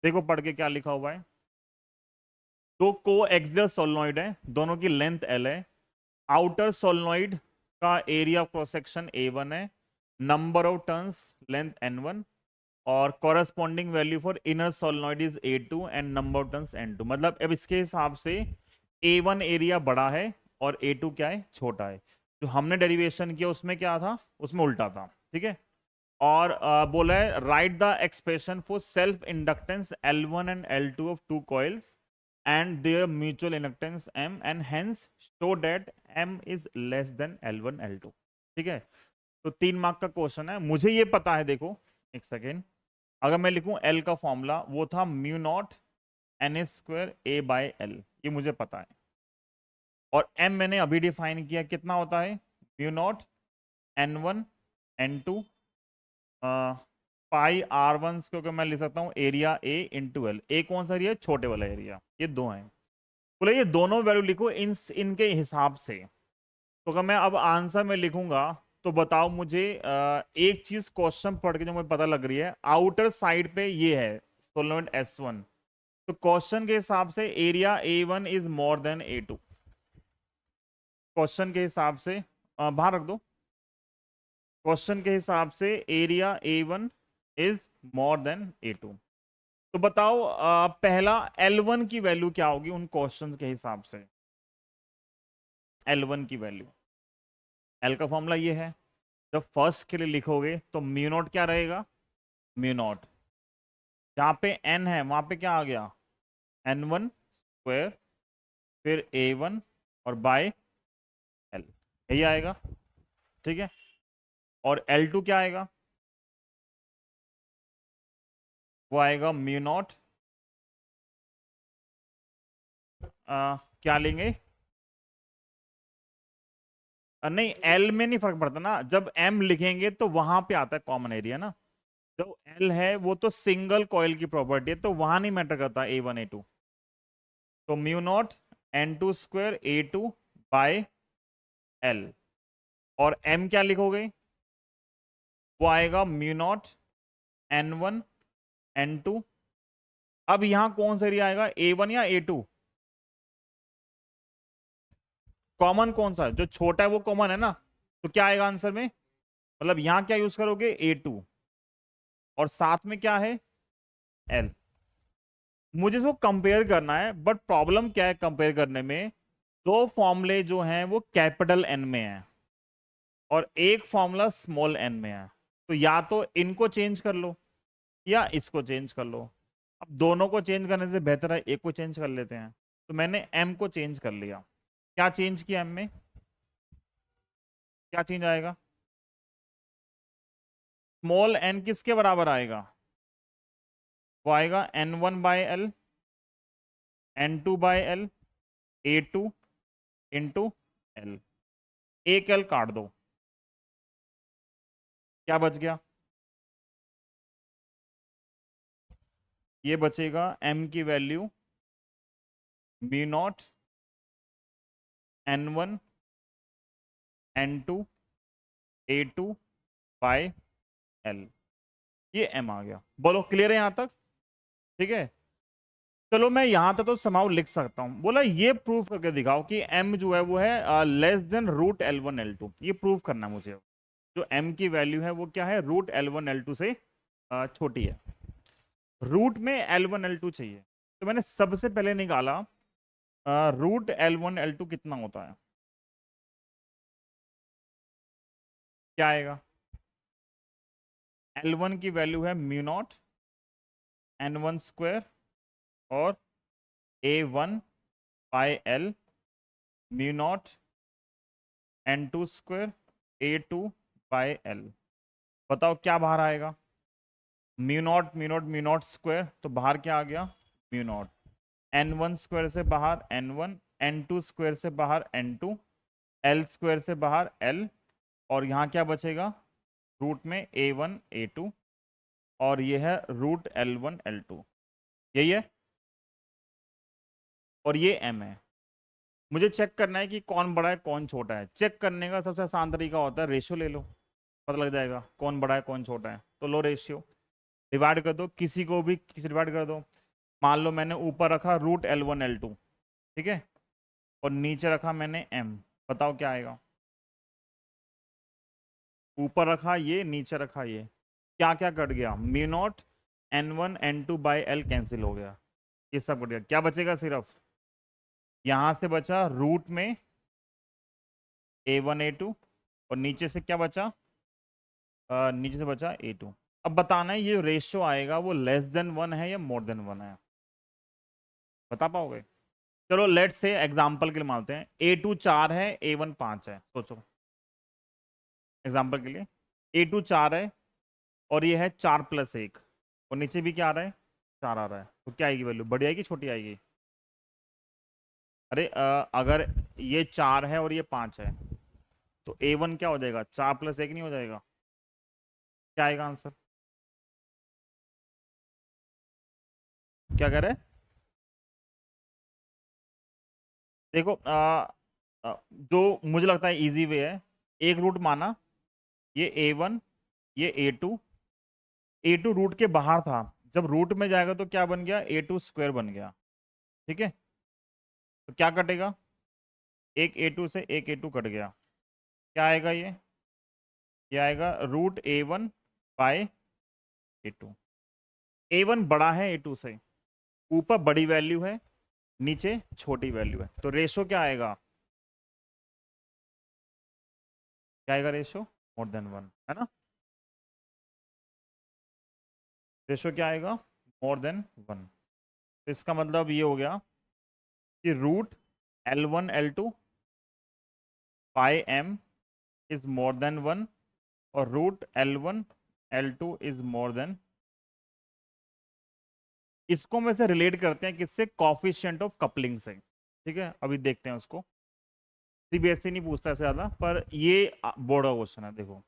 देखो पढ़ के क्या लिखा हुआ है। दो को एक्सियल सोलनॉइड है, दोनों की लेंथ एल है। आउटर सोलनॉइड का area of cross section A1 है, number of turns length N1, और corresponding value for inner solenoid is A2 and number of turns N2। मतलब अब इसके हिसाब से A1 एरिया बड़ा है और A2 क्या है, छोटा है। जो हमने डेरिवेशन किया उसमें क्या था, उसमें उल्टा था, ठीक है। और बोला है right the expression for self inductance L1 and L2 of two coils and their mutual inductance M and hence show that M is less than L1 L2। ठीक है, तो 3 मार्क का क्वेश्चन है। मुझे ये पता है, देखो एक सेकेंड, अगर मैं लिखूं L का फॉर्मूला वो था mu nought N² A by L, ये मुझे पता है। और M मैंने अभी डिफाइन किया, कितना होता है, म्यू नॉट N1 N2 पाई R1, क्योंकि मैं लिख सकता हूं एरिया A इंटू L। ए कौन सा एरिया, छोटे वाला एरिया, ये दो हैं। बोले ये दोनों वैल्यू लिखो इनके हिसाब से। तो अगर मैं अब आंसर में लिखूंगा तो बताओ मुझे, एक चीज क्वेश्चन पढ़ के जो मुझे पता लग रही है, आउटर साइड पे ये है सोलनॉइड S1, तो क्वेश्चन के हिसाब से area A1 is more then A2। Question के हिसाब से बाहर रख दो, क्वेश्चन के हिसाब से area A1 is more then A2। तो बताओ पहला L1 की वैल्यू क्या होगी उन क्वेश्चंस के हिसाब से। L1 की वैल्यू, L का फॉर्मूला ये है, जब फर्स्ट के लिए लिखोगे तो म्यू नॉट क्या रहेगा, म्यू नॉट, जहां पे n है वहां पे क्या आ गया, N1², फिर A1 और बाय L, यही आएगा, ठीक है। और L2 क्या आएगा, वो आएगा म्यू नॉट, क्या लेंगे, नहीं L में नहीं फर्क पड़ता ना, जब M लिखेंगे तो वहां पे आता है कॉमन एरिया ना। जो L है वो तो सिंगल कॉइल की प्रॉपर्टी है, तो वहां नहीं मैटर करता A1 A2। तो mu nought N2² A2 by L। और M क्या लिखोगे, वो आएगा म्यू नॉट N1 N2। अब यहां कौन सा एरिया आएगा, A1 या A2, कॉमन कौन सा है, जो छोटा है वो कॉमन है ना, तो क्या आएगा आंसर में, मतलब यहां क्या यूज करोगे A2, और साथ में क्या है L। मुझे इसको कंपेयर करना है, बट प्रॉब्लम क्या है कंपेयर करने में, दो फॉर्मूले जो हैं वो कैपिटल N में है और एक फॉर्मूला स्मॉल n में है। तो या तो इनको चेंज कर लो या इसको चेंज कर लो। अब दोनों को चेंज करने से बेहतर है एक को चेंज कर लेते हैं। तो मैंने m को चेंज कर लिया। क्या चेंज किया m में, क्या चेंज आएगा, स्मॉल n किसके बराबर आएगा, वो आएगा N1 by L, N2 by L, A2 into L। एक L काट दो, क्या बच गया, ये बचेगा m की value mu nought N1 N2 A2 by L। ये m आ गया। बोलो क्लियर है यहां तक, ठीक है। चलो मैं यहां तक तो समाउ लिख सकता हूं। बोला ये प्रूफ करके दिखाओ कि m जो है वो है less than root L1 L2। ये प्रूफ करना है मुझे, जो m की वैल्यू है वो क्या है, रूट L1 L2 से छोटी है। रूट में L1 L2 चाहिए, तो मैंने सबसे पहले निकाला रूट L1 L2 कितना होता है, क्या आएगा, L1 की वैल्यू है म्यू नॉट N1² और A1 by L mu nought N2² A2 by L। बताओ क्या बाहर आएगा, mu nought mu nought mu nought square, तो बाहर क्या आ गया, म्यू नॉट। N1² से बाहर N1, N2² से बाहर N2, L² से बाहर L, और यहाँ क्या बचेगा, रूट में A1 A2, और ये है रूट L1 L2, यही है। और ये M है। मुझे चेक करना है कि कौन बड़ा है कौन छोटा है। चेक करने का सबसे आसान तरीका होता है रेशियो ले लो, पता लग जाएगा कौन बड़ा है कौन छोटा है। तो लो रेशियो, डिवाइड कर दो, किसी को भी किसी डिवाइड कर दो। मान लो मैंने ऊपर रखा √L1 L2, ठीक है, और नीचे रखा मैंने m, बताओ क्या आएगा। ऊपर रखा ये, नीचे रखा ये, क्या क्या कट गया, μ0 n1 n2 by l cancel हो गया, ये सब कट गया। क्या बचेगा, सिर्फ यहां से बचा रूट में a1 a2, और नीचे से क्या बचा, नीचे से बचा a2। अब बताना है ये रेशियो आएगा वो लेस देन 1 है या मोर देन 1 है, बता पाओगे। चलो लेट्स से एग्जांपल के लिए मानते हैं a2 4 है a1 5 है, सोचो एग्जांपल के लिए a2 4 है और ये है 4 + 1, और नीचे भी क्या आ रहा है, 4 आ रहा है, तो क्या आएगी वैल्यू, बड़ी आएगी छोटी आएगी। अरे अगर ये 4 है और ये 5 है तो a1 क्या हो जाएगा, 4 + 1 नहीं हो जाएगा, क्या आएगा आंसर, क्या कह रहे हैं। देखो जो मुझे लगता है इजी वे है, एक रूट माना ये a1 ये a2 रूट के बाहर था, जब रूट में जाएगा तो क्या बन गया, a2² बन गया, ठीक है। तो क्या कटेगा, एक a2 से एक a2 कट गया, क्या आएगा ये आएगा √a1 बाय a2। a1 बड़ा है a2 से, ऊपर बड़ी वैल्यू है नीचे छोटी वैल्यू है, तो रेशो क्या आएगा, क्या आएगा रेशो, मोर देन 1 है ना, रेशो क्या आएगा, मोर देन 1। तो इसका मतलब ये हो गया कि √L1 L2 by m is more than 1 और √L1 L2 is more then. इसको में से रिलेट करते हैं किससे, कॉफिशिएंट ऑफ कपलिंग से, ठीक है। अभी देखते हैं उसको, सीबीएसई नहीं पूछता है ज्यादा, पर ये बोर्ड का क्वेश्चन है, देखो